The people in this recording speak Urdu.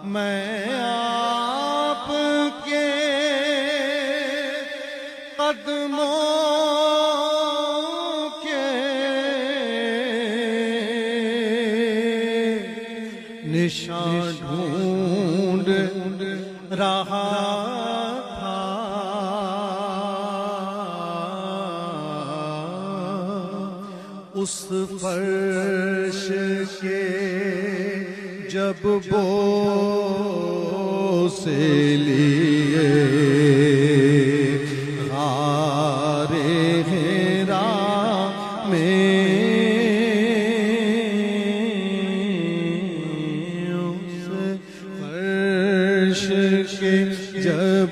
میں آپ کے قدموں کے نشان ڈھونڈ رہا تھا، اس فرش کے جب بوسے لیے غار حرا میں اس فرش کے جب